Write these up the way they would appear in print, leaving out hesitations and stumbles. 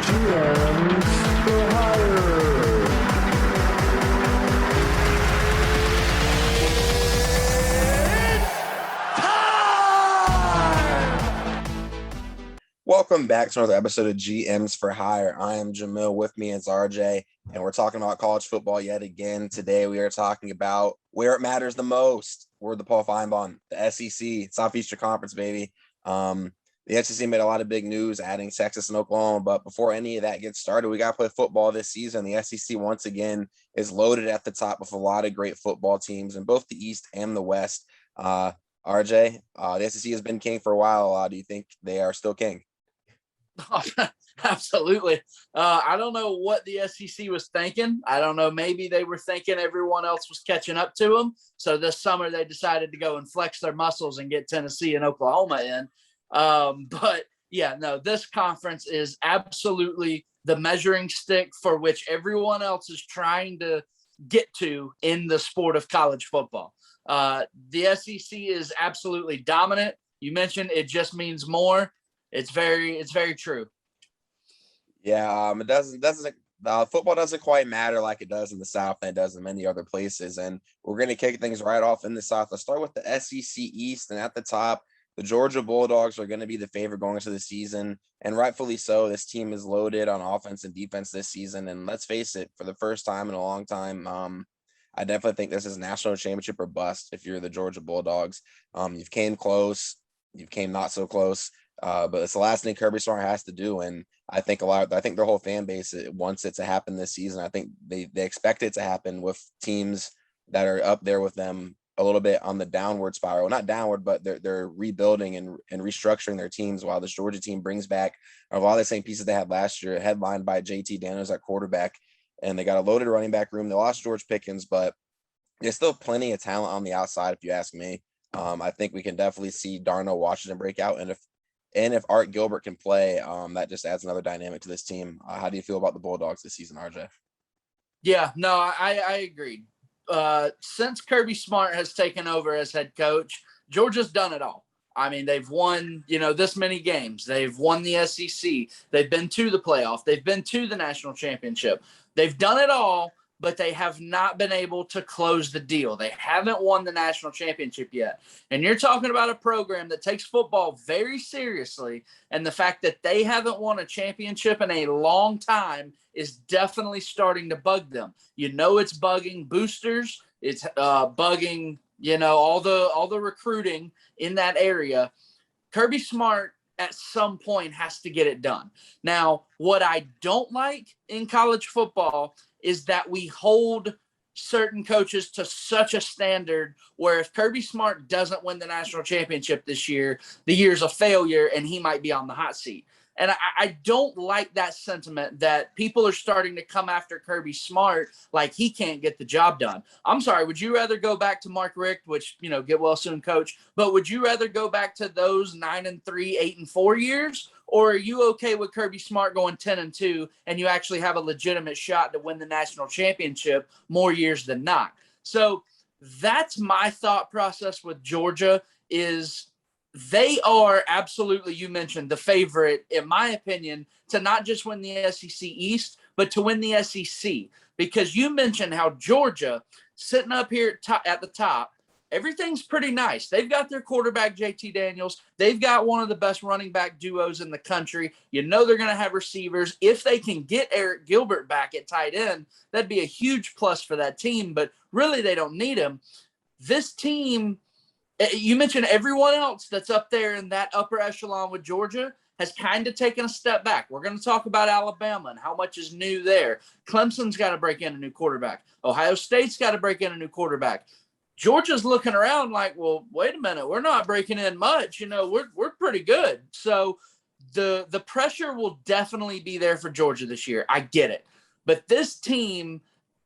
GMs for Hire. Welcome back to another episode of GMs for Hire. I am Jamil. With me is RJ, and we're talking about college football yet again. Today we are talking about where it matters the most. We're the Paul Feinbaum, the SEC, Southeastern Conference, baby. The SEC made a lot of big news, adding Texas and Oklahoma. But before any of that gets started, we got to play football this season. The SEC, once again, is loaded at the top with a lot of great football teams in both the East and the West. RJ, the SEC has been king for a while. Do you think they are still king? Absolutely. I don't know what the SEC was thinking. I don't know. Maybe they were thinking everyone else was catching up to them. So this summer they decided to go and flex their muscles and get Tennessee and Oklahoma in. But yeah, no, this conference is absolutely the measuring stick for which everyone else is trying to get to in the sport of college football. The SEC is absolutely dominant. You mentioned it just means more. It's very true. Yeah, it doesn't football doesn't quite matter like it does in the South and it does in many other places. And we're going to kick things right off in the South. Let's start with the SEC East, and at the top, the Georgia Bulldogs are going to be the favorite going into the season, and rightfully so. This team is loaded on offense and defense this season, and let's face it, for the first time in a long time, I definitely think this is national championship or bust if you're the Georgia Bulldogs. You've came close, you've came not so close. But it's the last thing Kirby Smart has to do, and I think their whole fan base wants it to happen this season. I think they expect it to happen with teams that are up there with them a little bit on the downward spiral. Not downward, but they're rebuilding and restructuring their teams, while this Georgia team brings back a lot of the same pieces they had last year, headlined by JT Daniels at quarterback, and they got a loaded running back room. They lost George Pickens, but there's still plenty of talent on the outside, if you ask me. I think we can definitely see Darnell Washington break out, and if Art Gilbert can play, that just adds another dynamic to this team. How do you feel about the Bulldogs this season, RJ? Yeah, no, I agree. Since Kirby Smart has taken over as head coach, Georgia's done it all. I mean, they've won, this many games. They've won the SEC. They've been to the playoff. They've been to the national championship. They've done it all, but they have not been able to close the deal. They haven't won the national championship yet. And you're talking about a program that takes football very seriously, and the fact that they haven't won a championship in a long time is definitely starting to bug them. It's bugging boosters. It's bugging, all the recruiting in that area. Kirby Smart at some point has to get it done. Now, what I don't like in college football is that we hold certain coaches to such a standard where if Kirby Smart doesn't win the national championship this year, the year's a failure and he might be on the hot seat. And I don't like that sentiment that people are starting to come after Kirby Smart like he can't get the job done. I'm sorry, would you rather go back to Mark Richt, which, get well soon coach, but would you rather go back to those 9-3, 8-4 years? Or are you okay with Kirby Smart going 10-2 and you actually have a legitimate shot to win the national championship more years than not? So that's my thought process with Georgia is they are absolutely, you mentioned, the favorite, in my opinion, to not just win the SEC East, but to win the SEC. Because you mentioned how Georgia, sitting up here at the top, everything's pretty nice. They've got their quarterback, JT Daniels. They've got one of the best running back duos in the country. They're going to have receivers. If they can get Eric Gilbert back at tight end, that'd be a huge plus for that team. But really, they don't need him. This team, you mentioned everyone else that's up there in that upper echelon with Georgia has kind of taken a step back. We're going to talk about Alabama and how much is new there. Clemson's got to break in a new quarterback. Ohio State's got to break in a new quarterback. Georgia's looking around like, well, wait a minute, we're not breaking in much. We're pretty good. So the pressure will definitely be there for Georgia this year. I get it. But this team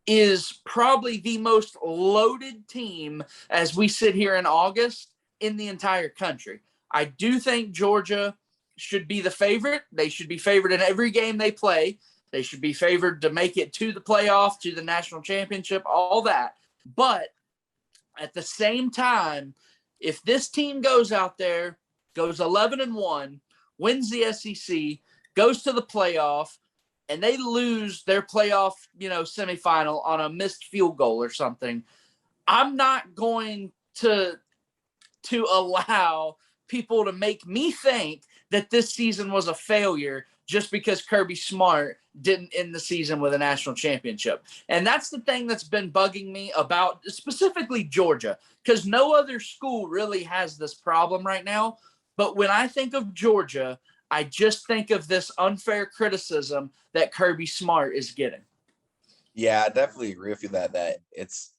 is probably the most loaded team as we sit here in August in the entire country. I do think Georgia should be the favorite. They should be favored in every game they play. They should be favored to make it to the playoff, to the national championship, all that. But at the same time, if this team goes out there, goes 11-1, wins the SEC, goes to the playoff, and they lose their playoff, semifinal on a missed field goal or something, I'm not going to allow people to make me think that this season was a failure just because Kirby Smart didn't end the season with a national championship. And that's the thing that's been bugging me about specifically Georgia, because no other school really has this problem right now. But when I think of Georgia, I just think of this unfair criticism that Kirby Smart is getting. Yeah, I definitely agree with you that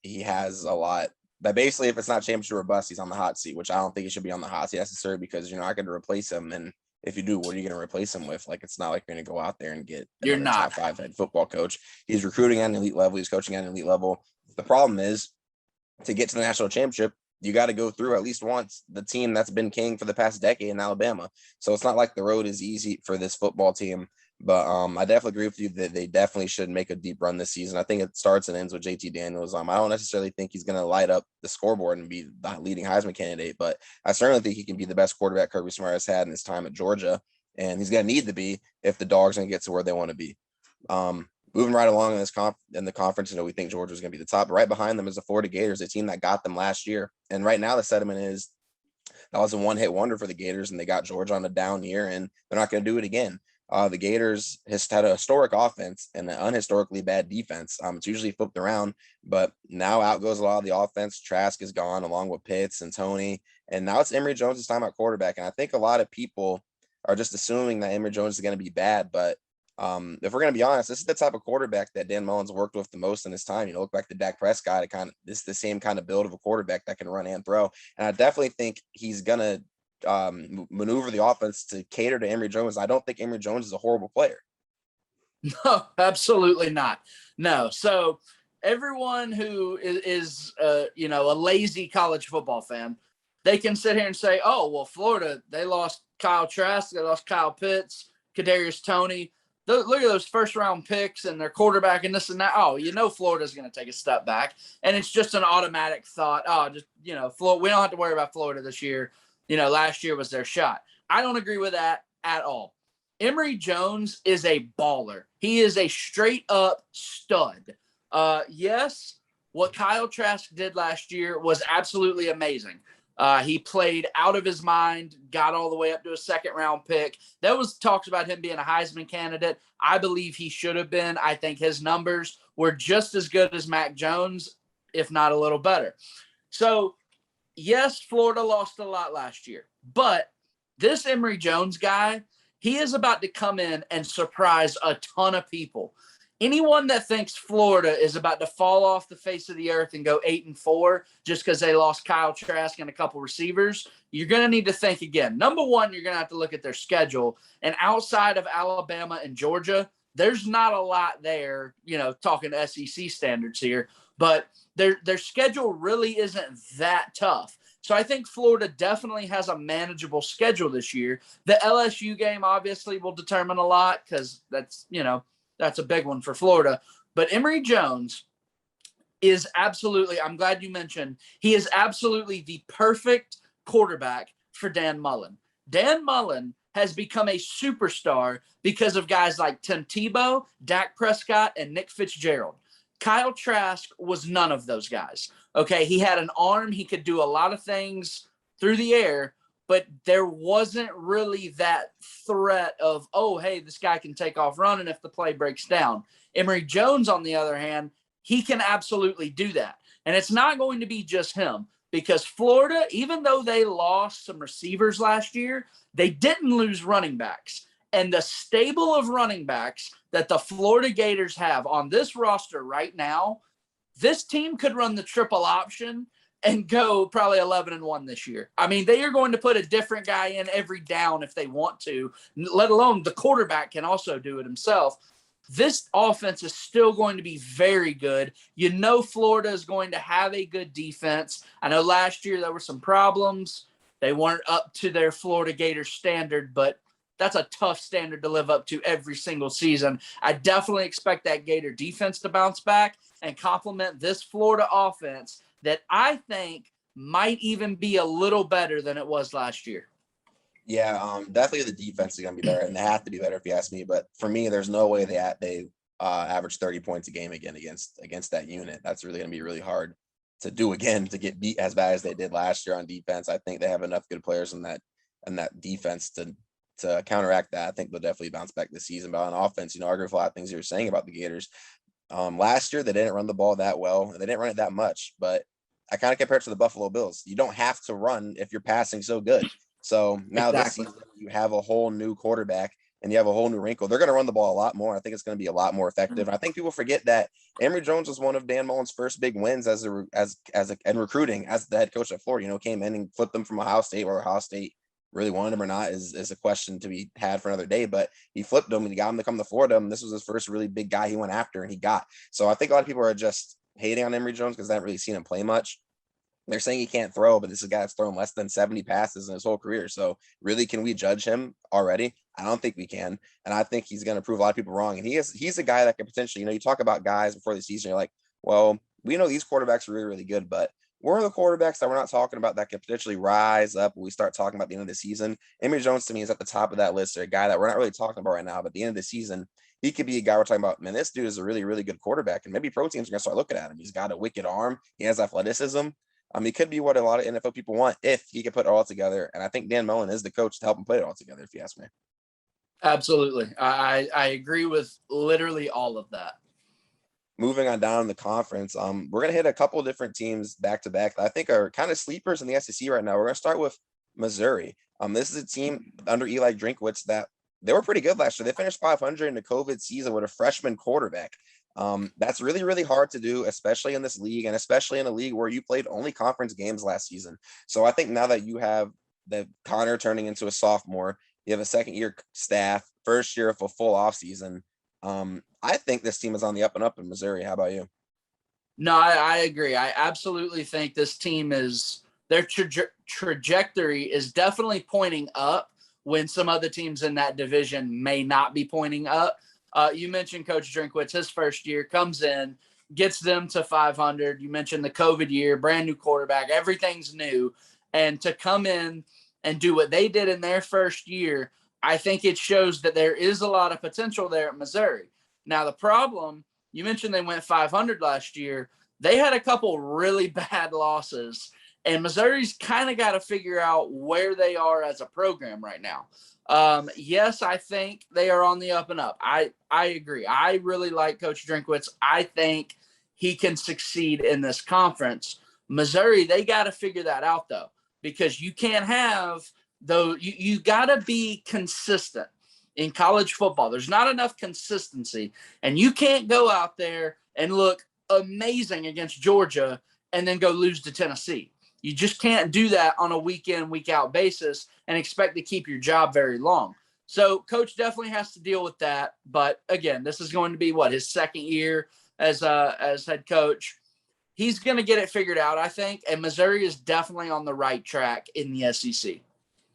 he has a lot. But basically, if it's not championship or bust, he's on the hot seat, which I don't think he should be on the hot seat necessarily, because you're not going to replace him. And if you do, what are you going to replace him with? Like, it's not like you're going to go out there and get another top 5 head football coach. He's recruiting at an elite level. He's coaching at an elite level. The problem is, to get to the national championship, you got to go through at least once the team that's been king for the past decade in Alabama. So it's not like the road is easy for this football team. But I definitely agree with you that they definitely should make a deep run this season. I think it starts and ends with JT Daniels. I don't necessarily think he's going to light up the scoreboard and be the leading Heisman candidate, but I certainly think he can be the best quarterback Kirby Smart has had in his time at Georgia, and he's going to need to be if the Dogs are going to get to where they want to be. Moving right along in the conference, we think Georgia's going to be the top. But right behind them is the Florida Gators, a team that got them last year. And right now the sentiment is that was a one-hit wonder for the Gators, and they got Georgia on a down year, and they're not going to do it again. The Gators has had a historic offense and an unhistorically bad defense. It's usually flipped around, but now out goes a lot of the offense. Trask is gone along with Pitts and Tony, and now it's Emory Jones' time at quarterback. And I think a lot of people are just assuming that Emory Jones is going to be bad, but if we're going to be honest, this is the type of quarterback that Dan Mullen's worked with the most in his time. Look back to Dak Prescott, this is the same kind of build of a quarterback that can run and throw. And I definitely think he's going to maneuver the offense to cater to Emory Jones. I don't think Emory Jones is a horrible player. No, absolutely not. No. So everyone who is a lazy college football fan, they can sit here and say, oh, well, Florida, they lost Kyle Trask, they lost Kyle Pitts, Kadarius Toney. Look at those first-round picks and their quarterback and this and that. Oh, Florida's going to take a step back. And it's just an automatic thought. Oh, we don't have to worry about Florida this year. Last year was their shot. I don't agree with that at all. Emory Jones is a baller. He is a straight-up stud. Yes, what Kyle Trask did last year was absolutely amazing. He played out of his mind, got all the way up to a second-round pick. There was talks about him being a Heisman candidate. I believe he should have been. I think his numbers were just as good as Mac Jones, if not a little better. So, yes, Florida lost a lot last year. But this Emory Jones guy, he is about to come in and surprise a ton of people. Anyone that thinks Florida is about to fall off the face of the earth and go 8-4 just because they lost Kyle Trask and a couple receivers, you're going to need to think again. Number one, you're going to have to look at their schedule. And outside of Alabama and Georgia, there's not a lot there, talking SEC standards here. But their schedule really isn't that tough. So I think Florida definitely has a manageable schedule this year. The LSU game obviously will determine a lot because that's a big one for Florida. But Emory Jones is absolutely, I'm glad you mentioned, he is absolutely the perfect quarterback for Dan Mullen. Dan Mullen has become a superstar because of guys like Tim Tebow, Dak Prescott, and Nick Fitzgerald. Kyle Trask was none of those guys. Okay, he had an arm. He could do a lot of things through the air, but there wasn't really that threat of, oh, hey, this guy can take off running if the play breaks down. Emory Jones, on the other hand, he can absolutely do that. And it's not going to be just him because Florida, even though they lost some receivers last year, they didn't lose running backs. And the stable of running backs that the Florida Gators have on this roster right now, this team could run the triple option and go probably 11-1 this year. I mean, they are going to put a different guy in every down if they want to, let alone the quarterback can also do it himself. This offense is still going to be very good. Florida is going to have a good defense. I know last year there were some problems. They weren't up to their Florida Gators standard, but that's a tough standard to live up to every single season. I definitely expect that Gator defense to bounce back and complement this Florida offense that I think might even be a little better than it was last year. Yeah, definitely the defense is going to be better, and they have to be better if you ask me. But for me, there's no way they average 30 points a game again against that unit. That's really going to be really hard to do again, to get beat as bad as they did last year on defense. I think they have enough good players in that defense to counteract that. I think they'll definitely bounce back this season. But on offense, I agree with a lot of things you were saying about the Gators. Last year they didn't run the ball that well, and they didn't run it that much. But I kind of compare it to the Buffalo Bills. You don't have to run if you're passing so good. So now this Exactly. season you have a whole new quarterback and you have a whole new wrinkle. They're going to run the ball a lot more. I think it's going to be a lot more effective. And I think people forget that Emory Jones was one of Dan Mullen's first big wins and recruiting as the head coach at Florida. Came in and flipped them from Ohio State, where Ohio State really wanted him or not is a question to be had for another day. But he flipped them and he got him to come to Florida. And this was his first really big guy he went after and he got. So I think a lot of people are just hating on Emory Jones because they haven't really seen him play much. They're saying he can't throw, but this is a guy that's thrown less than 70 passes in his whole career. So really, can we judge him already? I don't think we can. And I think he's going to prove a lot of people wrong. And he's a guy that could potentially, you talk about guys before the season, you're like, well, we know these quarterbacks are really, really good, but where are the quarterbacks that we're not talking about that could potentially rise up when we start talking about the end of the season? Emory Jones to me is at the top of that list. Or a guy that we're not really talking about right now, but at the end of the season, he could be a guy we're talking about. Man, this dude is a really, really good quarterback. And maybe pro teams are going to start looking at him. He's got a wicked arm. He has athleticism. He could be what a lot of NFL people want if he could put it all together. And I think Dan Mullen is the coach to help him put it all together, if you ask me. Absolutely. I agree with literally all of that. Moving on down in the conference, we're going to hit a couple of different teams back to back that I think are kind of sleepers in the SEC right now. We're going to start with Missouri. This is a team under Eli Drinkwitz that they were pretty good last year. They finished 500 in the COVID season with a freshman quarterback. That's really, really hard to do, especially in this league and especially in a league where you played only conference games last season. So I think now that you have the Connor turning into a sophomore, you have a second year staff, first year of a full off season. I think this team is on the up and up in Missouri. How about you? No, I agree. I absolutely think this team their trajectory is definitely pointing up when some other teams in that division may not be pointing up. You mentioned Coach Drinkwitz, his first year comes in, gets them to 500. You mentioned the COVID year, brand new quarterback, everything's new. And to come in and do what they did in their first year, I think it shows that there is a lot of potential there at Missouri. Now, the problem, you mentioned they went 500 last year. They had a couple really bad losses, and Missouri's kind of got to figure out where they are as a program right now. Yes, I think they are on the up and up. I agree. I really like Coach Drinkwitz. I think he can succeed in this conference. Missouri, they got to figure that out, though, because you can't have you got to be consistent in college football. There's not enough consistency, and you can't go out there and look amazing against Georgia and then go lose to Tennessee. You just can't do that on a week in, week out basis and expect to keep your job very long. So coach definitely has to deal with that. But again, this is going to be his second year as head coach. He's going to get it figured out, I think. And Missouri is definitely on the right track in the SEC.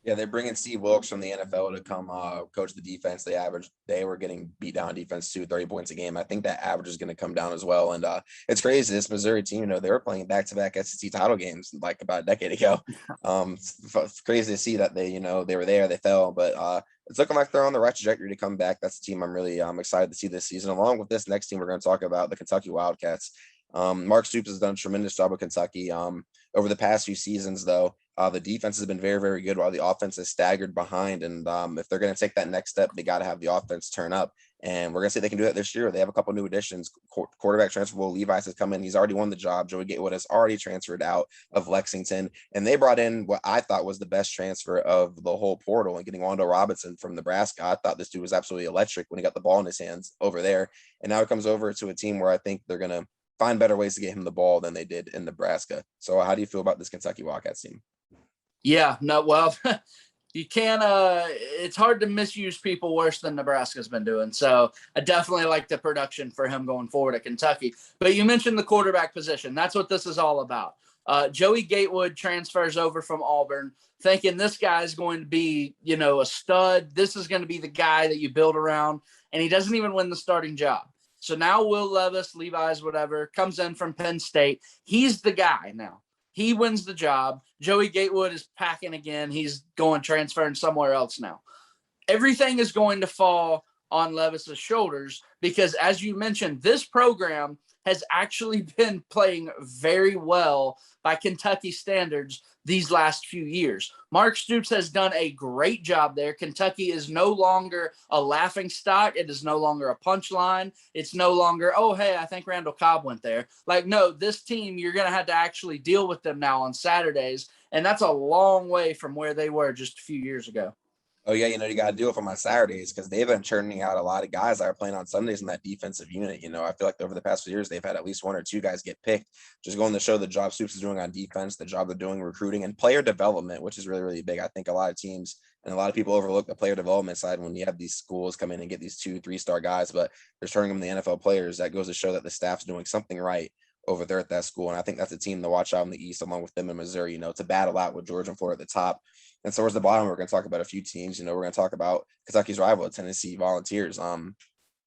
Yeah, they're bringing Steve Wilkes from the NFL to come coach the defense. They were getting beat down defense too, 30 points a game. I think that average is going to come down as well. And it's crazy. This Missouri team, they were playing back-to-back SEC title games like about a decade ago. It's crazy to see that they were there, they fell, but it's looking like they're on the right trajectory to come back. That's the team I'm really excited to see this season. Along with this next team, we're going to talk about the Kentucky Wildcats. Mark Stoops has done a tremendous job with Kentucky over the past few seasons, though. The defense has been very, very good while the offense is staggered behind. And if they're going to take that next step, they got to have the offense turn up. And we're going to see they can do that this year. They have a couple new additions. Quarterback transfer, Will Levis has come in. He's already won the job. Joey Gatewood has already transferred out of Lexington. And they brought in what I thought was the best transfer of the whole portal and getting Wando Robinson from Nebraska. I thought this dude was absolutely electric when he got the ball in his hands over there. And now it comes over to a team where I think they're going to find better ways to get him the ball than they did in Nebraska. So how do you feel about this Kentucky Wildcats team? Yeah, no, well, you can't, it's hard to misuse people worse than Nebraska's been doing. So I definitely like the production for him going forward at Kentucky. But you mentioned the quarterback position. That's what this is all about. Joey Gatewood transfers over from Auburn thinking this guy is going to be, a stud. This is going to be the guy that you build around. And he doesn't even win the starting job. So now Will Levis, Levi's, whatever, comes in from Penn State. He's the guy now. He wins the job. Joey Gatewood is packing again. He's transferring somewhere else now. Everything is going to fall on Levis's shoulders because, as you mentioned, this program has actually been playing very well by Kentucky standards these last few years. Mark Stoops has done a great job there. Kentucky is no longer a laughing stock. It is no longer a punchline. It's no longer, oh, hey, I think Randall Cobb went there. Like, no, this team, you're going to have to actually deal with them now on Saturdays, and that's a long way from where they were just a few years ago. Oh, yeah, you got to do it for my Saturdays because they've been churning out a lot of guys that are playing on Sundays in that defensive unit. I feel like over the past few years, they've had at least one or two guys get picked, just going to show the job Stoops is doing on defense, the job they're doing recruiting and player development, which is really, really big. I think a lot of teams and a lot of people overlook the player development side when you have these schools come in and get these 2-3-star guys, but they're turning them into NFL players. That goes to show that the staff's doing something right over there at that school. And I think that's a team to watch out in the East, along with them in Missouri, to battle out with Georgia and Florida at the top. And so towards the bottom, we're going to talk about a few teams. We're going to talk about Kentucky's rival, Tennessee Volunteers. How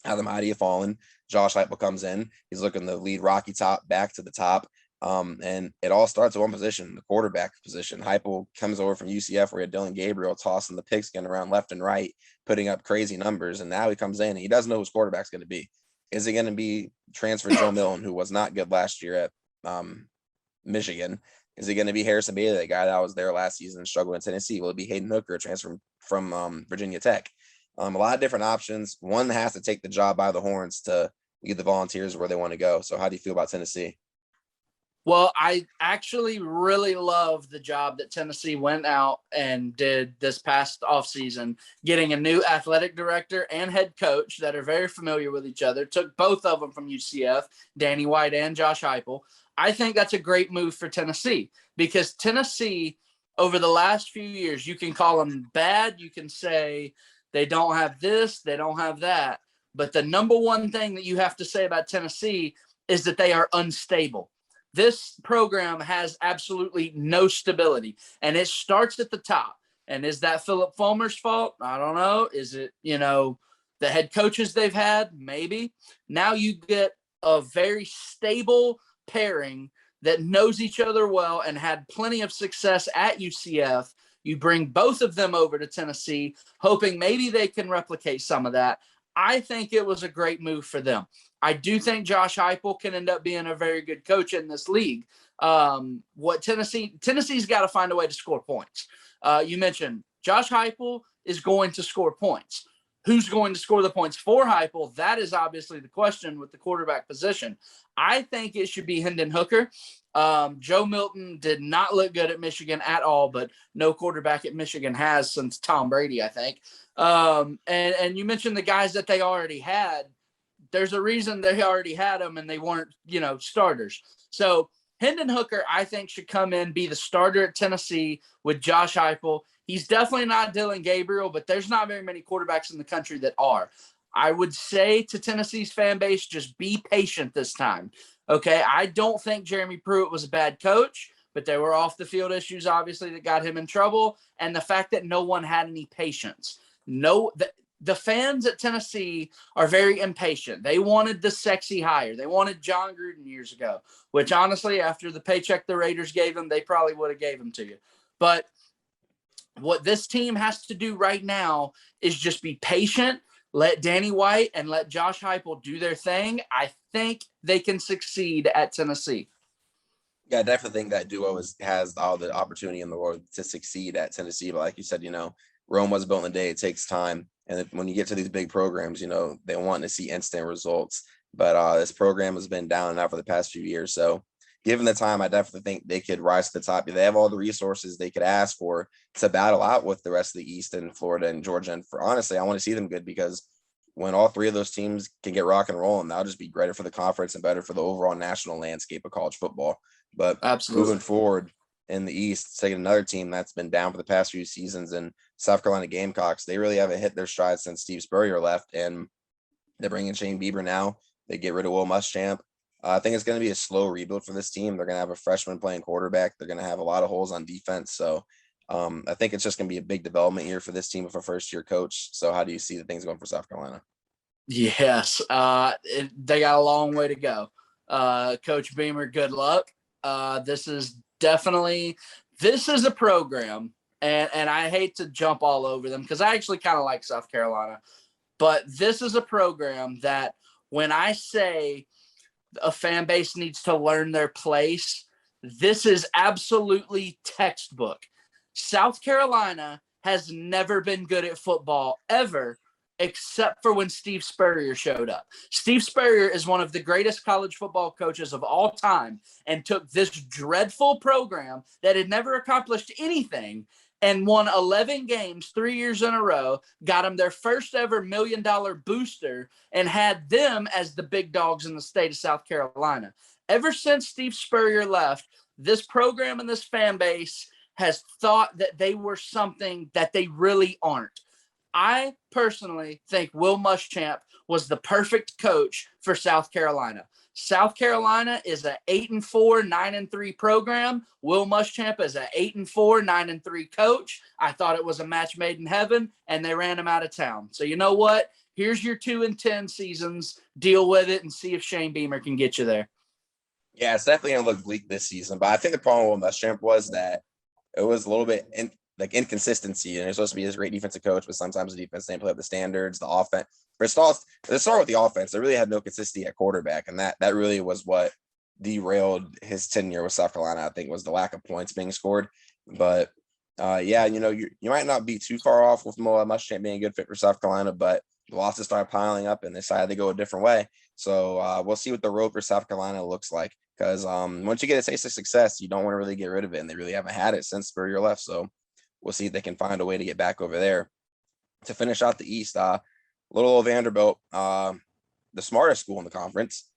the mighty have fallen. Josh Heupel comes in. He's looking to lead Rocky Top back to the top. And it all starts at one position, the quarterback position. Heupel comes over from UCF where he had Dylan Gabriel tossing the pigskin around left and right, putting up crazy numbers. And now he comes in and he doesn't know whose quarterback's going to be. Is it going to be transfer Joe Milton, who was not good last year at Michigan? Is it going to be Harrison Bailey, the guy that was there last season and struggled in Tennessee? Will it be Hayden Hooker, transfer from Virginia Tech? A lot of different options. One has to take the job by the horns to lead the Volunteers where they want to go. So how do you feel about Tennessee? Well, I actually really love the job that Tennessee went out and did this past offseason, getting a new athletic director and head coach that are very familiar with each other. Took both of them from UCF, Danny White and Josh Heupel. I think that's a great move for Tennessee because Tennessee, over the last few years, you can call them bad. You can say they don't have this, they don't have that. But the number one thing that you have to say about Tennessee is that they are unstable. This program has absolutely no stability, and it starts at the top. And is that Philip Fulmer's fault? I don't know. Is it, the head coaches they've had? Maybe. Now you get a very stable pairing that knows each other well and had plenty of success at UCF. You bring both of them over to Tennessee, hoping maybe they can replicate some of that. I think it was a great move for them. I do think Josh Heupel can end up being a very good coach in this league. Tennessee's got to find a way to score points. You mentioned Josh Heupel is going to score points. Who's going to score the points for Heupel? That is obviously the question with the quarterback position. I think it should be Hendon Hooker. Joe Milton did not look good at Michigan at all, but no quarterback at Michigan has since Tom Brady, I think. And you mentioned the guys that they already had. There's a reason they already had them and they weren't, starters. So Hendon Hooker, I think, should come in, be the starter at Tennessee with Josh Heupel. He's definitely not Dylan Gabriel, but there's not very many quarterbacks in the country that are. I would say to Tennessee's fan base, just be patient this time. Okay, I don't think Jeremy Pruitt was a bad coach, but there were off the field issues, obviously, that got him in trouble. And the fact that no one had any patience. The fans at Tennessee are very impatient. They wanted the sexy hire. They wanted John Gruden years ago, which honestly, after the paycheck the Raiders gave him, they probably would have gave him to you. But what this team has to do right now is just be patient, let Danny White and let Josh Heupel do their thing. I think they can succeed at Tennessee. Yeah, I definitely think that duo has all the opportunity in the world to succeed at Tennessee. But like you said, Rome was built in a day. It takes time. And when you get to these big programs, they want to see instant results. But this program has been down and out for the past few years. So given the time, I definitely think they could rise to the top. They have all the resources they could ask for to battle out with the rest of the East and Florida and Georgia. And honestly, I want to see them good because when all three of those teams can get rock and roll, and that'll just be greater for the conference and better for the overall national landscape of college football. But absolutely, moving forward in the East, taking another team that's been down for the past few seasons, and South Carolina Gamecocks, they really haven't hit their stride since Steve Spurrier left, and they're bringing Shane Bieber now. They get rid of Will Muschamp. I think it's going to be a slow rebuild for this team. They're going to have a freshman playing quarterback. They're going to have a lot of holes on defense. So I think it's just going to be a big development year for this team with a first-year coach. So how do you see the things going for South Carolina? Yes, they got a long way to go. Coach Beamer, good luck. This is definitely, this is a program, and I hate to jump all over them because I actually kind of like South Carolina, but this is a program that when I say a fan base needs to learn their place, this is absolutely textbook. South Carolina has never been good at football ever, except for when Steve Spurrier showed up. Steve Spurrier is one of the greatest college football coaches of all time and took this dreadful program that had never accomplished anything and won 11 games 3 years in a row, got them their first ever $1 million booster, and had them as the big dogs in the state of South Carolina. Ever since Steve Spurrier left, this program and this fan base has thought that they were something that they really aren't. I personally think Will Muschamp was the perfect coach for South Carolina. South Carolina is an 8-4, 9-3 program. Will Muschamp is an 8-4, 9-3 coach. I thought it was a match made in heaven, and they ran him out of town. So you know what? Here's your 2-10 seasons. Deal with it and see if Shane Beamer can get you there. Yeah, it's definitely going to look bleak this season. But I think the problem with Muschamp was that it was a little bit inconsistency. And he's supposed to be this great defensive coach, but sometimes the defense didn't play up the standards, the offense. Let's start with the offense. They really had no consistency at quarterback. And that really was what derailed his tenure with South Carolina, I think, was the lack of points being scored. But, yeah, you might not be too far off with Muschamp being a good fit for South Carolina, but the losses started piling up and they decided to go a different way. So we'll see what the road for South Carolina looks like. Because once you get a taste of success, you don't want to really get rid of it. And they really haven't had it since Spurrier left. So we'll see if they can find a way to get back over there. To finish out the East, little old Vanderbilt, the smartest school in the conference,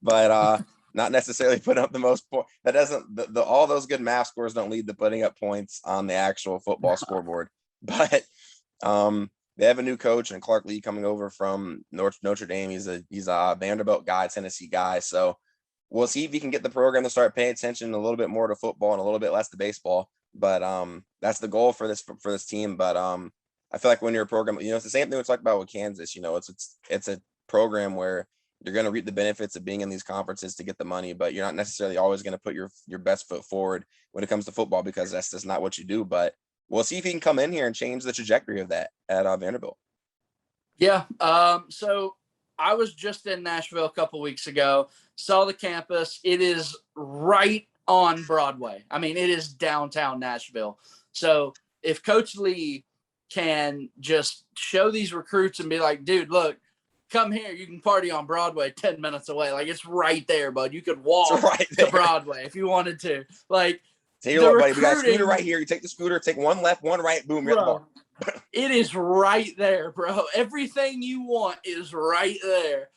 but not necessarily putting up the most points. That doesn't, all those good math scores don't lead to putting up points on the actual football scoreboard. But they have a new coach and Clark Lee coming over from Notre Dame. He's a Vanderbilt guy, Tennessee guy. So we'll see if he can get the program to start paying attention a little bit more to football and a little bit less to baseball. But that's the goal for this team. But I feel like when you're a program, it's the same thing we talked about with Kansas. It's a program where you're going to reap the benefits of being in these conferences to get the money, but you're not necessarily always going to put your best foot forward when it comes to football because that's just not what you do. But we'll see if he can come in here and change the trajectory of that at Vanderbilt. Yeah. So I was just in Nashville a couple weeks ago, saw the campus. It is right on Broadway. I mean, it is downtown Nashville. So if Coach Lee can just show these recruits and be like, dude, look, come here, you can party on Broadway 10 minutes away. Like, it's right there, bud. You could walk to Broadway if you wanted to. Like, tell you what, buddy, we got a scooter right here. You take the scooter, take one left, one right, boom, you're at the bar. It is right there, bro. Everything you want is right there.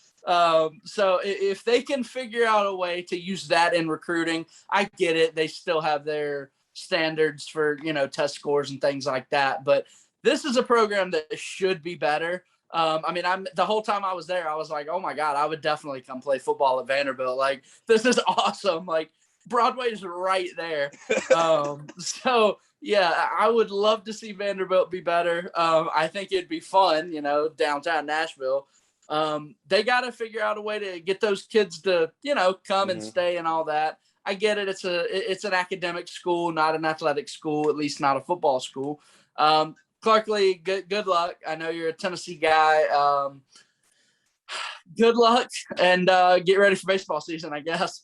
So if they can figure out a way to use that in recruiting, I get it. They still have their standards for, test scores and things like that. But this is a program that should be better. The whole time I was there, I was like, oh my God, I would definitely come play football at Vanderbilt. Like, this is awesome. Like, Broadway is right there. So yeah, I would love to see Vanderbilt be better. I think it'd be fun, downtown Nashville. They got to figure out a way to get those kids to, come and stay and all that. I get it. It's an academic school, not an athletic school, at least not a football school. Clark Lee, good luck. I know you're a Tennessee guy. Good luck and get ready for baseball season, I guess.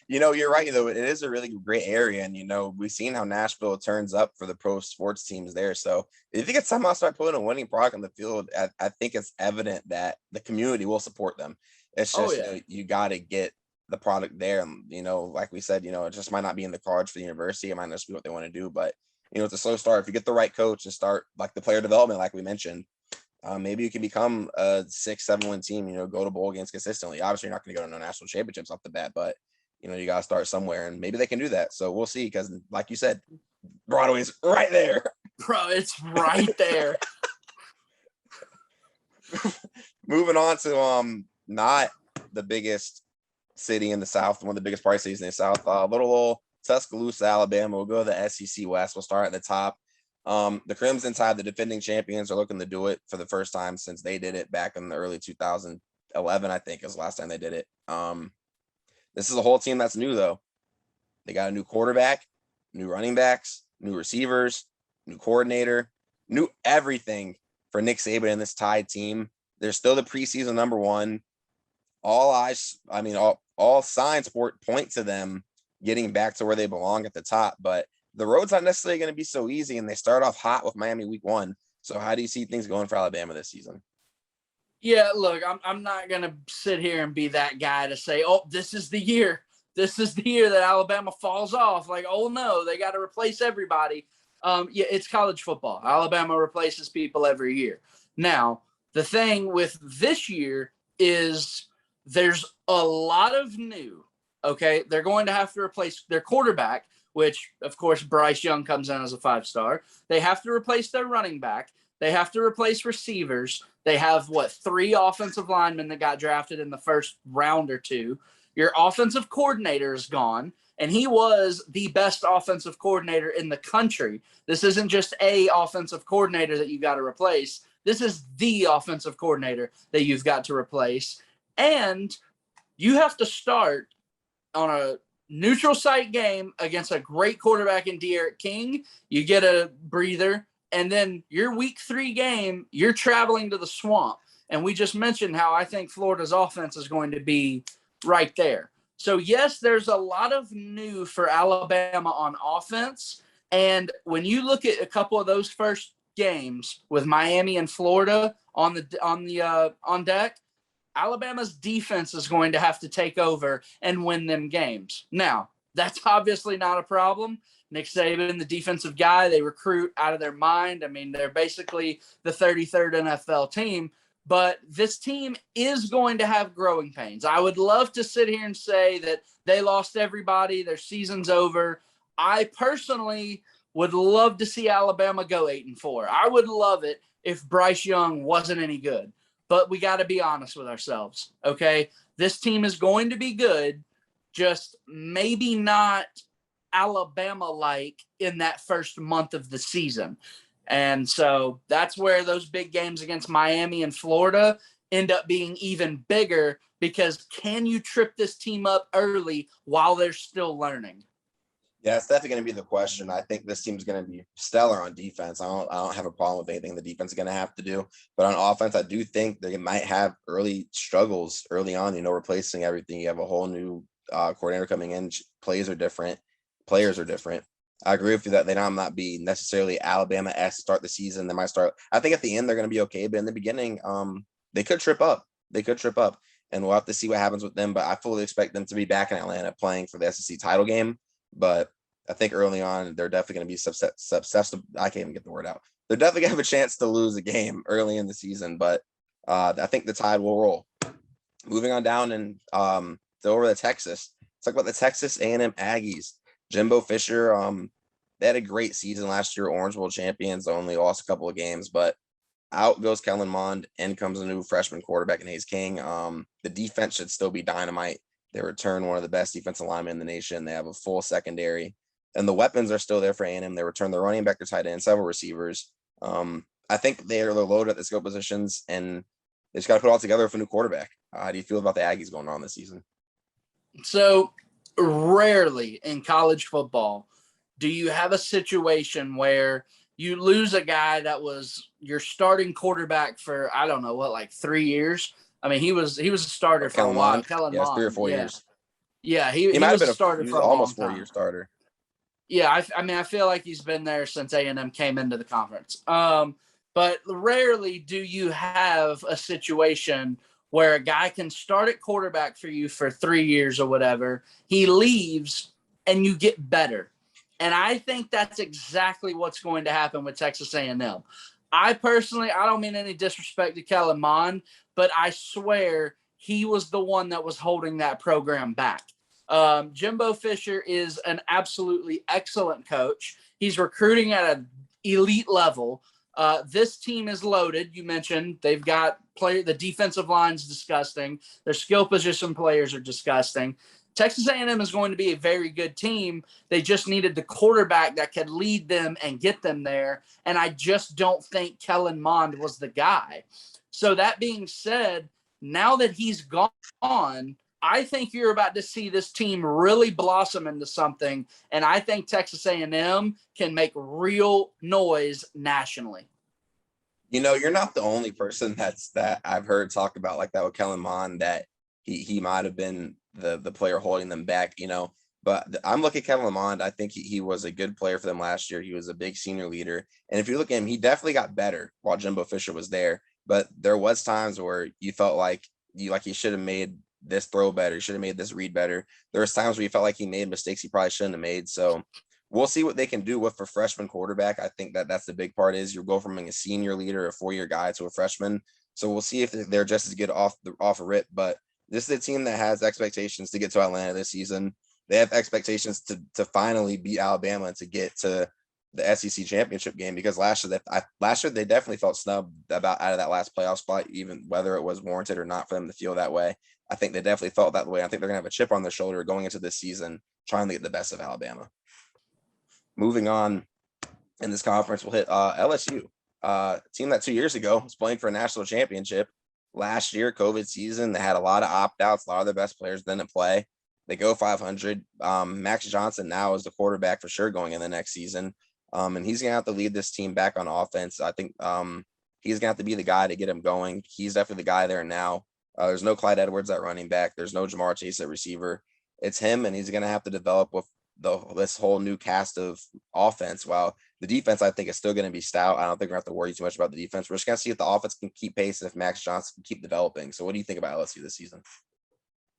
You're right, though. It is a really great area. And, we've seen how Nashville turns up for the pro sports teams there. So if you could somehow start putting a winning product on the field, I think it's evident that the community will support them. It's just, you got to get the product there. And, like we said, it just might not be in the cards for the university. It might just be what they want to do. But, it's a slow start. If you get the right coach and start like the player development, like we mentioned, maybe you can become a 6-7 win team, go to bowl games consistently. Obviously, you're not going to go to no national championships off the bat, but, you got to start somewhere and maybe they can do that. So we'll see. Because like you said, Broadway's right there. Bro, it's right there. Moving on to not the biggest city in the South, one of the biggest party cities in the South, little old Tuscaloosa, Alabama. We'll go to the SEC West. We'll start at the top. The Crimson Tide, the defending champions, are looking to do it for the first time since they did it back in the early 2011, I think is the last time they did it. This is a whole team that's new, though. They got a new quarterback, new running backs, new receivers, new coordinator, new everything for Nick Saban and this Tide team. They're still the preseason number one. All signs point to them getting back to where they belong at the top. But the road's not necessarily going to be so easy, and they start off hot with Miami week 1. So how do you see things going for Alabama this season? Yeah, look, I'm not going to sit here and be that guy to say, oh, this is the year. This is the year that Alabama falls off. Like, oh, no, they got to replace everybody. Yeah, it's college football. Alabama replaces people every year. Now, the thing with this year is there's a lot of new, okay? They're going to have to replace their quarterback, which, of course, Bryce Young comes in as a 5-star. They have to replace their running back. They have to replace receivers. They have, 3 offensive linemen that got drafted in the first round or 2. Your offensive coordinator is gone, and he was the best offensive coordinator in the country. This isn't just a offensive coordinator that you got to replace. This is the offensive coordinator that you've got to replace. And you have to start on a neutral site game against a great quarterback in De'Aaron King. You get a breather. And then your week 3 game, you're traveling to the swamp. And we just mentioned how I think Florida's offense is going to be right there. So, yes, there's a lot of new for Alabama on offense. And when you look at a couple of those first games with Miami and Florida on deck, Alabama's defense is going to have to take over and win them games. Now, that's obviously not a problem. Nick Saban, the defensive guy, they recruit out of their mind. I mean, they're basically the 33rd NFL team, but this team is going to have growing pains. I would love to sit here and say that they lost everybody, their season's over. I personally would love to see Alabama go 8-4. I would love it if Bryce Young wasn't any good, but we got to be honest with ourselves, okay? This team is going to be good, just maybe not Alabama-like in that first month of the season. And so that's where those big games against Miami and Florida end up being even bigger, because can you trip this team up early while they're still learning? Yeah, it's definitely going to be the question. I think this team's going to be stellar on defense. I don't have a problem with anything the defense is going to have to do. But on offense, I do think they might have early struggles early on, replacing everything. You have a whole new coordinator coming in. Players are different. I agree with you that they might not be necessarily Alabama-esque to start the season. They might start – I think at the end they're going to be okay. But in the beginning, they could trip up. And we'll have to see what happens with them. But I fully expect them to be back in Atlanta playing for the SEC title game. But I think early on, they're definitely going to be susceptible. I can't even get the word out. They're definitely going to have a chance to lose a game early in the season. But I think the Tide will roll. Moving on down and over to Texas. Let's talk about the Texas A&M Aggies. Jimbo Fisher, they had a great season last year. Orange Bowl champions, only lost a couple of games. But out goes Kellen Mond. In comes a new freshman quarterback in Hayes King. The defense should still be dynamite. They return one of the best defensive linemen in the nation. They have a full secondary. And the weapons are still there for A&M. They return their running back, their tight end, several receivers. I think they're loaded at the skill positions, and they just got to put it all together with a new quarterback. How do you feel about the Aggies going on this season? So rarely in college football do you have a situation where you lose a guy that was your starting quarterback for, 3 years. I mean, he was a starter for a while. Kellen Mond. 3 or 4 years. Yeah, he might have been a starter for almost 4-year starter. Yeah, I feel like he's been there since A&M came into the conference. But rarely do you have a situation where a guy can start at quarterback for you for 3 years or whatever. He leaves and you get better. And I think that's exactly what's going to happen with Texas A&M. I don't mean any disrespect to Kellen Mond, but I swear he was the one that was holding that program back. Jimbo Fisher is an absolutely excellent coach. He's recruiting at an elite level. This team is loaded. You mentioned they've got the defensive line's disgusting. Their skill position players are disgusting. Texas A&M is going to be a very good team. They just needed the quarterback that could lead them and get them there. And I just don't think Kellen Mond was the guy. So that being said, now that he's gone, I think you're about to see this team really blossom into something, and I think Texas A&M can make real noise nationally. You're not the only person that I've heard talk about like that with Kellen Mond, that he might have been the player holding them back, But I'm looking at Kellen Mond. I think he was a good player for them last year. He was a big senior leader. And if you look at him, he definitely got better while Jimbo Fisher was there. But there was times where you felt like he should have made this throw better. He should have made this read better. There was times where you felt like he made mistakes he probably shouldn't have made. So we'll see what they can do with a freshman quarterback. I think that's the big part is you go from being a senior leader, a 4-year guy, to a freshman. So we'll see if they're just as good off a rip. But this is a team that has expectations to get to Atlanta this season. They have expectations to finally beat Alabama and to get to the SEC championship game, because last year they definitely felt snubbed out of that last playoff spot, even whether it was warranted or not for them to feel that way. I think they definitely felt that way. I think they're gonna have a chip on their shoulder going into this season, trying to get the best of Alabama. Moving on in this conference, we'll hit LSU, team that 2 years ago was playing for a national championship. Last year, COVID season, they had a lot of opt-outs. A lot of their best players didn't play. They go 500. Max Johnson now is the quarterback for sure going in the next season. And he's going to have to lead this team back on offense. I think he's going to have to be the guy to get him going. He's definitely the guy there now. There's no Clyde Edwards at running back. There's no Jamar Chase at receiver. It's him, and he's going to have to develop with this whole new cast of offense. While the defense, I think, is still going to be stout. I don't think we're going to have to worry too much about the defense. We're just going to see if the offense can keep pace and if Max Johnson can keep developing. So what do you think about LSU this season?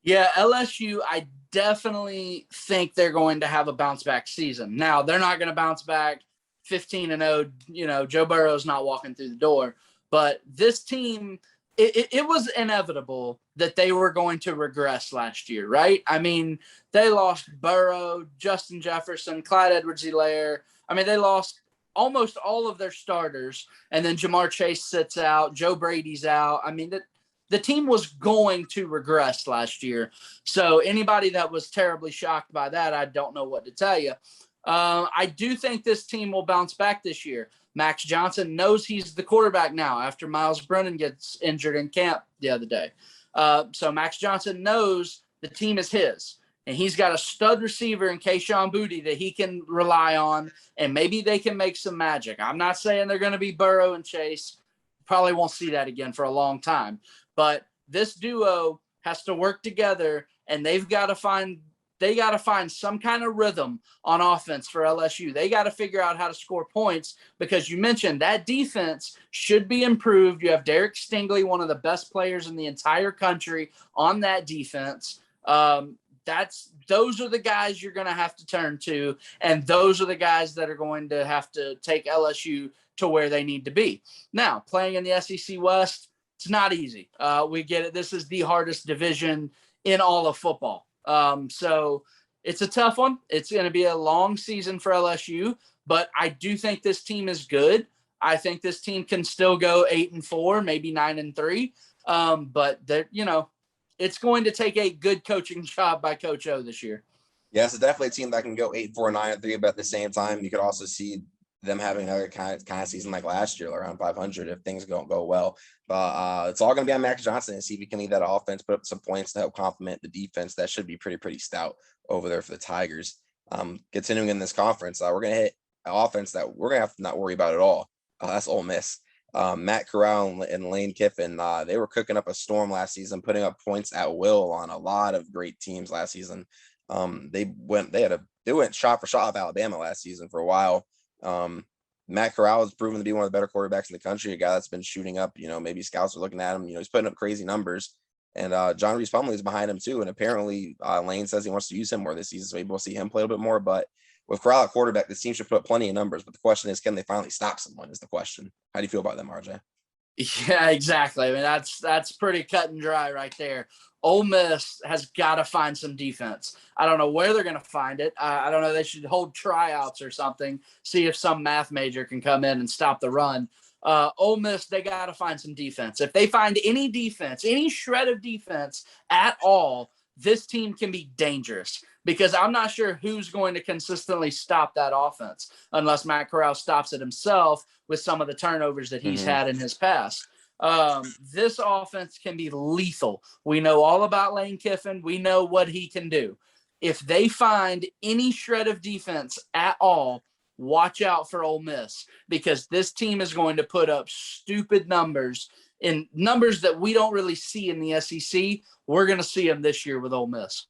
Yeah, LSU, I definitely think they're going to have a bounce back season. Now, they're not going to bounce back 15-0. Joe Burrow's not walking through the door. But this team, it was inevitable that they were going to regress last year, right? I mean, they lost Burrow, Justin Jefferson, Clyde Edwards-Helaire. I mean, they lost almost all of their starters. And then Jamar Chase sits out. Joe Brady's out. I mean, the team was going to regress last year. So anybody that was terribly shocked by that, I don't know what to tell you. I do think this team will bounce back this year. Max Johnson knows he's the quarterback now after Miles Brennan gets injured in camp the other day. So Max Johnson knows the team is his. And he's got a stud receiver in Kayshon Boutte that he can rely on, and maybe they can make some magic. I'm not saying they're going to be Burrow and Chase. Probably won't see that again for a long time. But this duo has to work together, and they got to find some kind of rhythm on offense for LSU. They got to figure out how to score points, because you mentioned that defense should be improved. You have Derek Stingley, one of the best players in the entire country, on that defense. Those are the guys you're going to have to turn to, and those are the guys that are going to have to take LSU to where they need to be. Now, playing in the SEC West, it's not easy. We get it. This is the hardest division in all of football. So it's a tough one. It's going to be a long season for LSU, but I do think this team is good. I think this team can still go 8-4, maybe 9-3. But it's going to take a good coaching job by Coach O this year. Yeah, it's definitely a team that can go 8-4, 9-3, but at the same time, you could also see them having another kind of season like last year, around 500, if things don't go well. But it's all going to be on Max Johnson and see if he can lead that offense, put up some points to help complement the defense that should be pretty stout over there for the Tigers. Continuing in this conference, we're going to hit an offense that we're going to have to not worry about at all. That's Ole Miss. Matt Corral and Lane Kiffin, they were cooking up a storm last season, putting up points at will on a lot of great teams last season. They went shot for shot with Alabama last season for a while. Matt Corral has proven to be one of the better quarterbacks in the country, a guy that's been shooting up, maybe scouts are looking at him, he's putting up crazy numbers. And John Reese Plumlee is behind him too. And apparently Lane says he wants to use him more this season, so maybe we'll see him play a little bit more. But with Corral at quarterback, this team should put up plenty of numbers. But the question is, can they finally stop someone is the question. How do you feel about them, RJ? Yeah, exactly. I mean, that's pretty cut and dry right there. Ole Miss has got to find some defense. I don't know where they're going to find it. I don't know. They should hold tryouts or something, see if some math major can come in and stop the run. Ole Miss, they got to find some defense. If they find any defense, any shred of defense at all, this team can be dangerous, because I'm not sure who's going to consistently stop that offense unless Matt Corral stops it himself with some of the turnovers that he's had in his past. This offense can be lethal. We know all about Lane Kiffin. We know what he can do. If they find any shred of defense at all, watch out for Ole Miss, because this team is going to put up stupid numbers, in numbers that we don't really see in the SEC. We're going to see them this year with Ole Miss.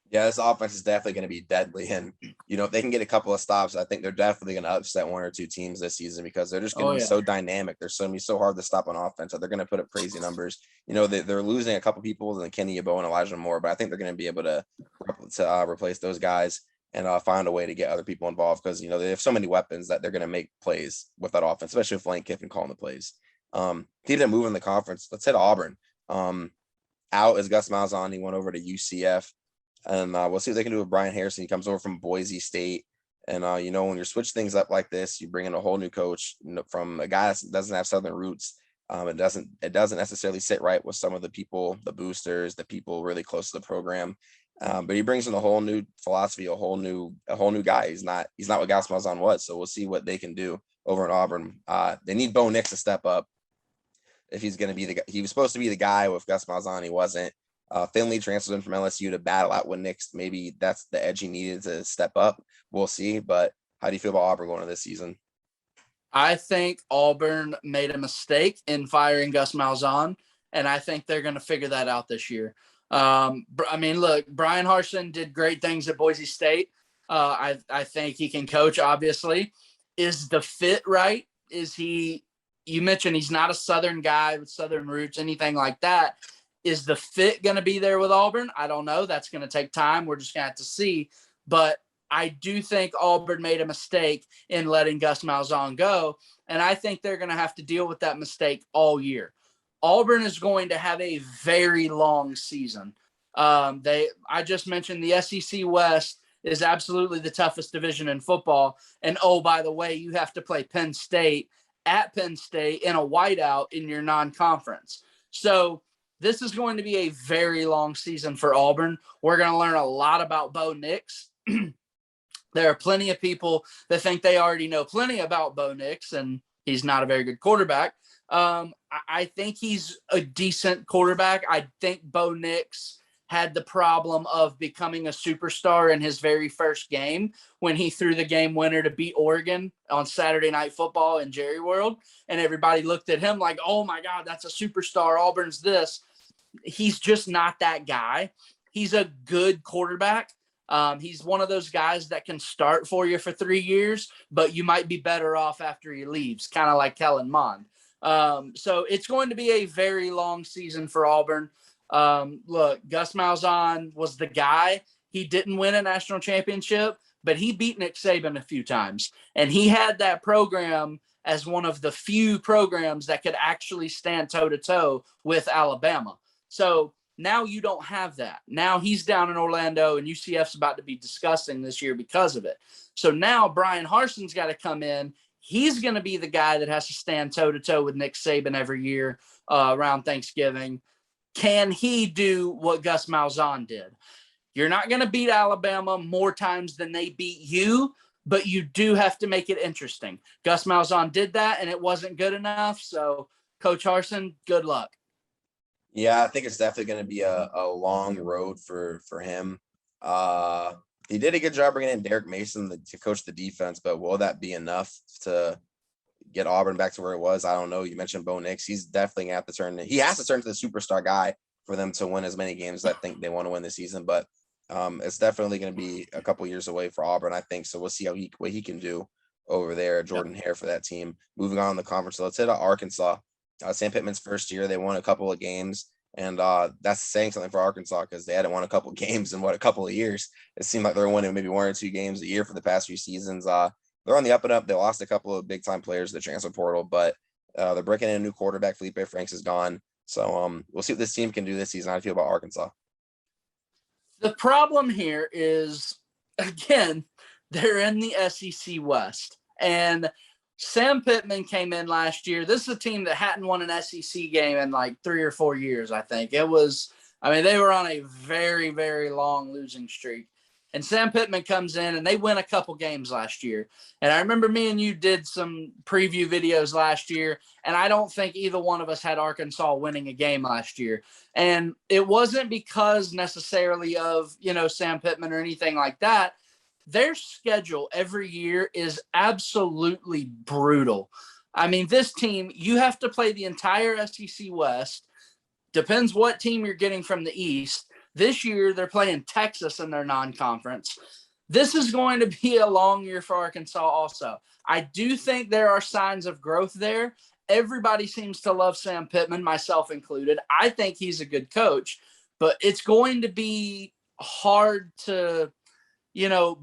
Yeah, this offense is definitely going to be deadly. And, if they can get a couple of stops, I think they're definitely going to upset one or two teams this season, because they're just going to be so dynamic. They're going to be so hard to stop on offense. They're going to put up crazy numbers. They're losing a couple people, and Kenny Yeboah and Elijah Moore, but I think they're going to be able to replace those guys and find a way to get other people involved, because, they have so many weapons that they're going to make plays with that offense, especially with Lane Kiffin calling the plays. Team didn't move in the conference. Let's hit Auburn. Out is Gus Malzahn. He went over to UCF. And we'll see what they can do with Brian Harrison. He comes over from Boise State. And, when you switch things up like this, you bring in a whole new coach from a guy that doesn't have Southern roots. It doesn't necessarily sit right with some of the people, the boosters, the people really close to the program. But he brings in a whole new philosophy, a whole new guy. He's not what Gus Malzahn was. So we'll see what they can do over in Auburn. They need Bo Nix to step up. If he's going to be the guy, he was supposed to be the guy with Gus Malzahn. He wasn't. Finley transferred in from LSU to battle out with Nix. Maybe that's the edge he needed to step up. We'll see. But how do you feel about Auburn going into this season? I think Auburn made a mistake in firing Gus Malzahn, and I think they're going to figure that out this year. Look, Brian Harsin did great things at Boise State. I think he can coach, obviously. Is the fit right? You mentioned he's not a Southern guy with Southern roots, anything like that. Is the fit going to be there with Auburn? I don't know. That's going to take time. We're just going to have to see. But I do think Auburn made a mistake in letting Gus Malzahn go, and I think they're going to have to deal with that mistake all year. Auburn is going to have a very long season. I just mentioned the SEC West is absolutely the toughest division in football. And, oh, by the way, you have to play Penn State at Penn State in a whiteout in your non-conference. So this is going to be a very long season for Auburn. We're going to learn a lot about Bo Nix. There are plenty of people that think they already know plenty about Bo Nix, and he's not a very good quarterback. I think he's a decent quarterback. I think Bo Nix had the problem of becoming a superstar in his very first game when he threw the game winner to beat Oregon on Saturday Night Football in Jerry World. And everybody looked at him like, oh my God, that's a superstar. Auburn's this. He's just not that guy. He's a good quarterback. He's one of those guys that can start for you for 3 years, but you might be better off after he leaves, kind of like Kellen Mond. So it's going to be a very long season for Auburn. Look, Gus Malzahn was the guy. He didn't win a national championship, but he beat Nick Saban a few times. And he had that program as one of the few programs that could actually stand toe-to-toe with Alabama. So now you don't have that. Now he's down in Orlando, and UCF's about to be disgusting this year because of it. So now Brian Harsin's got to come in. He's going to be the guy that has to stand toe-to-toe with Nick Saban every year around Thanksgiving. Can he do what Gus Malzahn did? You're not going to beat Alabama more times than they beat you, but you do have to make it interesting. Gus Malzahn did that, and it wasn't good enough. So, Coach Harsin, good luck. Yeah, I think it's definitely going to be a long road for him. He did a good job bringing in Derek Mason to coach the defense, but will that be enough to get Auburn back to where it was? I don't know. You mentioned Bo Nix. He's definitely going to have to turn. He has to turn to the superstar guy for them to win as many games as I think they want to win this season. But it's definitely going to be a couple years away for Auburn, I think. So we'll see what he can do over there. Jordan Hare for that team. Moving on in the conference. So let's hit Arkansas. Sam Pittman's first year, they won a couple of games. And that's saying something for Arkansas because they hadn't won a couple of games in a couple of years. It seemed like they're winning maybe 1 or 2 games a year for the past few seasons. They're on the up and up. They lost a couple of big time players to the transfer portal, but they're breaking in a new quarterback. Felipe Franks is gone. So we'll see what this team can do this season. How do you feel about Arkansas? The problem here is, again, they're in the SEC West. And Sam Pittman came in last year. This is a team that hadn't won an SEC game in like 3 or 4 years, I think. They were on a very, very long losing streak. And Sam Pittman comes in and they win a couple games last year. And I remember me and you did some preview videos last year, and I don't think either one of us had Arkansas winning a game last year. And it wasn't because necessarily of, Sam Pittman or anything like that. Their schedule every year is absolutely brutal. I mean, this team, you have to play the entire SEC West. Depends what team you're getting from the East. This year, they're playing Texas in their non-conference. This is going to be a long year for Arkansas also. I do think there are signs of growth there. Everybody seems to love Sam Pittman, myself included. I think he's a good coach, but it's going to be hard to,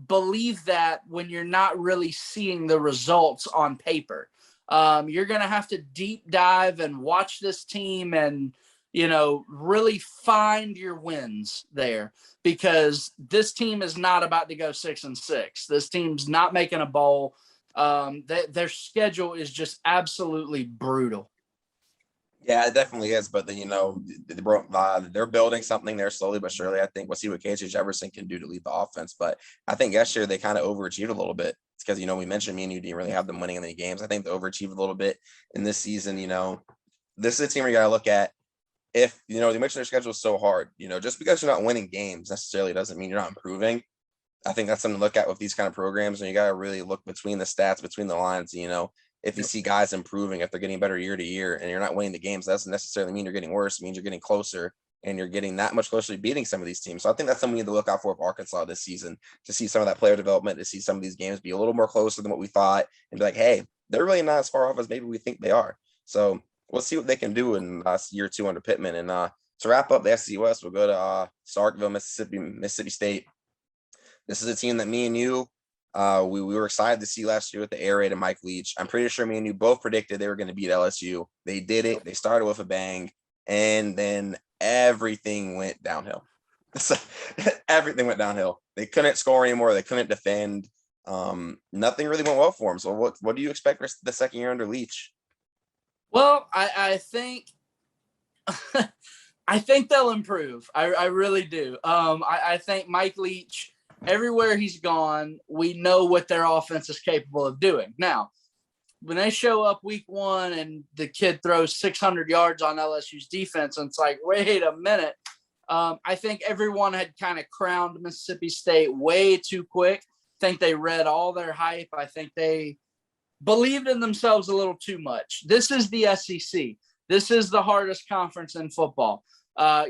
believe that when you're not really seeing the results on paper. You're going to have to deep dive and watch this team and, really find your wins there, because this team is not about to go 6-6. This team's not making a bowl. Their schedule is just absolutely brutal. Yeah, it definitely is. But then, they're building something there slowly but surely. I think we'll see what KJ Jefferson can do to lead the offense. But I think yesterday they kind of overachieved a little bit. It's because, we mentioned me and you didn't really have them winning any games. I think they overachieved a little bit in this season. This is a team where you got to look at, if, they mentioned their schedule is so hard, just because you're not winning games necessarily doesn't mean you're not improving. I think that's something to look at with these kind of programs. And you got to really look between the stats, between the lines, if you see guys improving, if they're getting better year to year and you're not winning the games, that doesn't necessarily mean you're getting worse. It means you're getting closer and you're getting that much closer to beating some of these teams. So I think that's something we need to look out for with Arkansas this season, to see some of that player development, to see some of these games be a little more closer than what we thought and be like, hey, they're really not as far off as maybe we think they are. So we'll see what they can do in year 2 under Pittman. And to wrap up the SEC West, we'll go to Starkville, Mississippi State. This is a team that me and you, we were excited to see last year with the air raid and Mike Leach. I'm pretty sure me and you both predicted they were going to beat LSU. They did it. They started with a bang, and then everything went downhill. Everything went downhill. They couldn't score anymore. They couldn't defend. Nothing really went well for them. So what do you expect for the second year under Leach? Well, I think I think they'll improve. I really do. I think Mike Leach, everywhere he's gone, we know what their offense is capable of doing. Now, when they show up week 1 and the kid throws 600 yards on LSU's defense, and it's like, wait a minute. I think everyone had kind of crowned Mississippi State way too quick. I think they read all their hype. I think they believed in themselves a little too much. This is the SEC. This is the hardest conference in football.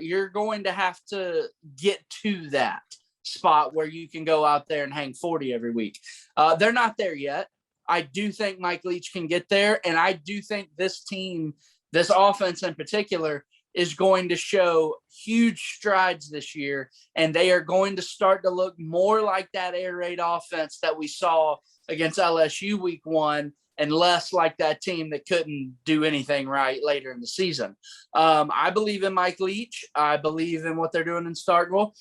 You're going to have to get to that spot where you can go out there and hang 40 every week. They're not there yet. I do think Mike Leach can get there, and I do think this team, this offense in particular, is going to show huge strides this year, and they are going to start to look more like that air raid offense that we saw against LSU week 1, and less like that team that couldn't do anything right later in the season. I believe in Mike Leach. I believe in what they're doing in Starkville.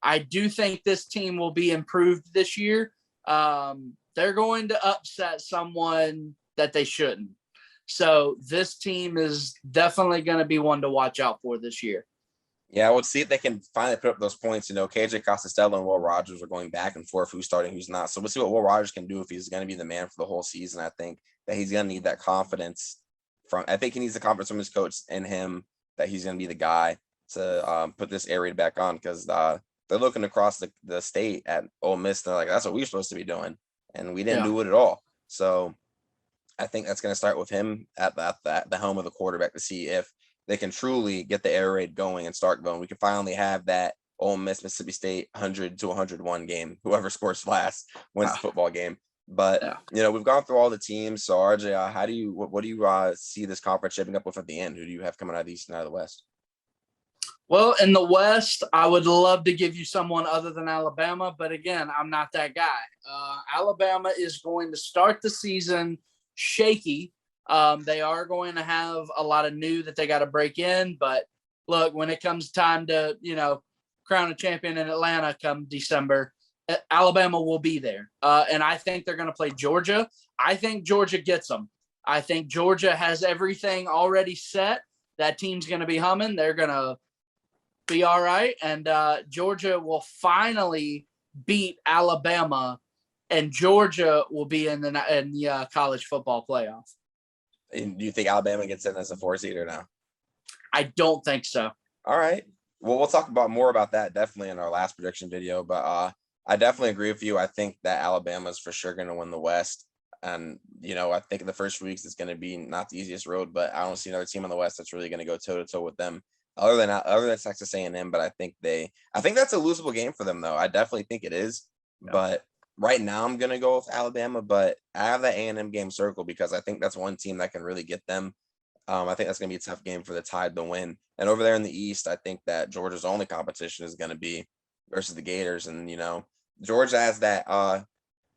I do think this team will be improved this year. They're going to upset someone that they shouldn't. So this team is definitely going to be one to watch out for this year. Yeah, we'll see if they can finally put up those points. KJ Costello and Will Rogers are going back and forth, who's starting, who's not. So we'll see what Will Rogers can do if he's going to be the man for the whole season. I think that he's going to need that confidence I think he needs the confidence from his coach and him that he's going to be the guy to put this air raid back on, because they're looking across the state at Ole Miss. They're like, that's what we're supposed to be doing. And we didn't do it at all. So I think that's going to start with him at the home of the quarterback, to see if they can truly get the air raid going and start going. We can finally have that Ole Miss Mississippi State 100-101 game. Whoever scores last wins the football game. But we've gone through all the teams. So RJ, what do you see this conference shaping up with at the end? Who do you have coming out of the East and out of the West? Well, in the West, I would love to give you someone other than Alabama, but again, I'm not that guy. Alabama is going to start the season shaky. They are going to have a lot of new that they got to break in, but look, when it comes time to, crown a champion in Atlanta come December, Alabama will be there. And I think they're going to play Georgia. I think Georgia gets them. I think Georgia has everything already set. That team's going to be humming. They're going to be all right. And Georgia will finally beat Alabama, and Georgia will be in the college football playoff. And do you think Alabama gets in as a 4 seed or no? I don't think so. All right. Well, we'll talk more about that definitely in our last prediction video. But I definitely agree with you. I think that Alabama is for sure going to win the West. And, I think in the first few weeks it's going to be not the easiest road, but I don't see another team in the West that's really going to go toe-to-toe with them other than Texas A&M. But I think that's a losable game for them, though. I definitely think it is. Yeah. But right now I'm going to go with Alabama, but I have that A&M game circled because I think that's one team that can really get them. I think that's going to be a tough game for the Tide to win. And over there in the East, I think that Georgia's only competition is going to be versus the Gators. And, Georgia has that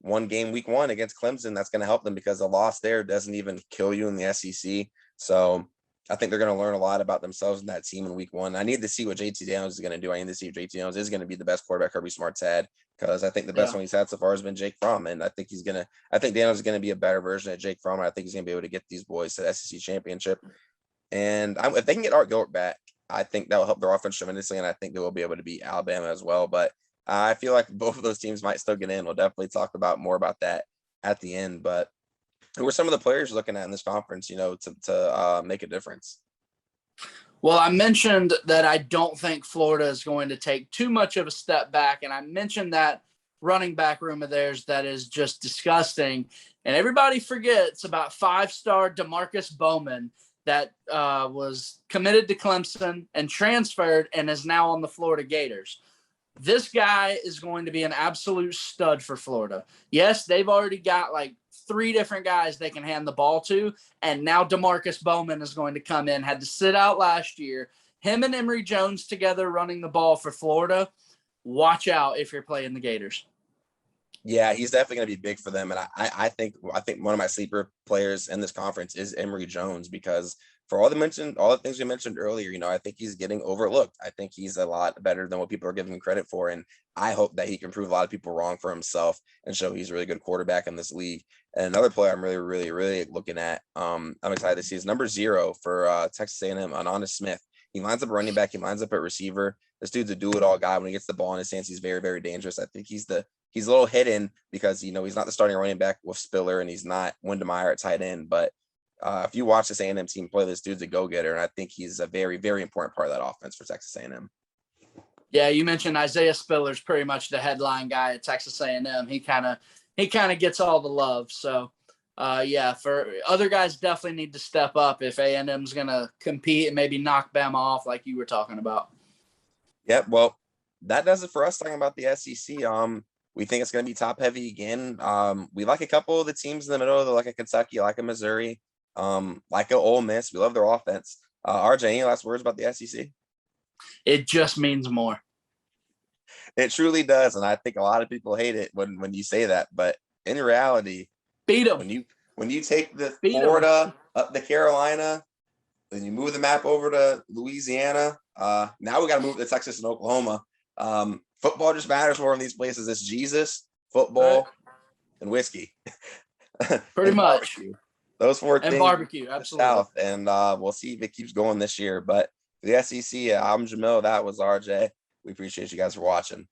one game week 1 against Clemson. That's going to help them because a loss there doesn't even kill you in the SEC. So I think they're going to learn a lot about themselves in that team in week 1. I need to see what JT Daniels is going to do. I need to see if JT Daniels is going to be the best quarterback Kirby Smart's had, because I think the best one he's had so far has been Jake Fromm. And I think Daniels is going to be a better version of Jake Fromm. I think he's going to be able to get these boys to the SEC championship. And if they can get Art Gilbert back, I think that will help their offense tremendously. And I think they will be able to beat Alabama as well. But I feel like both of those teams might still get in. We'll definitely talk more about that at the end. But who are some of the players you're looking at in this conference, to make a difference? Well, I mentioned that I don't think Florida is going to take too much of a step back. And I mentioned that running back room of theirs that is just disgusting. And everybody forgets about 5-star DeMarcus Bowman that was committed to Clemson and transferred and is now on the Florida Gators. This guy is going to be an absolute stud for Florida. Yes, they've already got like 3 different guys they can hand the ball to, and now DeMarcus Bowman is going to come in. Had to sit out last year. Him and Emory Jones together running the ball for Florida. Watch out if you're playing the Gators. Yeah, he's definitely going to be big for them, and I think one of my sleeper players in this conference is Emory Jones, because for all the things we mentioned earlier, I think he's getting overlooked. I think he's a lot better than what people are giving him credit for, and I hope that he can prove a lot of people wrong for himself and show he's a really good quarterback in this league. And another player I'm really, really, really looking at, I'm excited to see, is number 0 for Texas A&M, Honest Smith. He lines up a running back. He lines up at receiver. This dude's a do-it-all guy. When he gets the ball in his hands, he's very, very dangerous. I think he's a little hidden because, he's not the starting running back with Spiller, and he's not Wendemeyer at tight end. But if you watch this A&M team play, this dude's a go-getter, and I think he's a very, very important part of that offense for Texas A&M. Yeah, you mentioned Isaiah Spiller's pretty much the headline guy at Texas A&M. He kind of gets all the love. So, for other guys, definitely need to step up if A&M's going to compete and maybe knock Bama off like you were talking about. Yep. Well, that does it for us talking about the SEC. We think it's going to be top heavy again. We like a couple of the teams in the middle, like a Kentucky, like a Missouri, like a Ole Miss. We love their offense. RJ, any last words about the SEC? It just means more. It truly does, and I think a lot of people hate it when you say that. But in reality, beat them. When you take the Florida up to Carolina, then you move the map over to Louisiana. Now we got to move to Texas and Oklahoma. Football just matters more in these places. It's Jesus, football, and whiskey. Pretty and much. Barbecue. Those 4 things. And barbecue, absolutely. South, and we'll see if it keeps going this year. But for the SEC, I'm Jamil. That was RJ. We appreciate you guys for watching.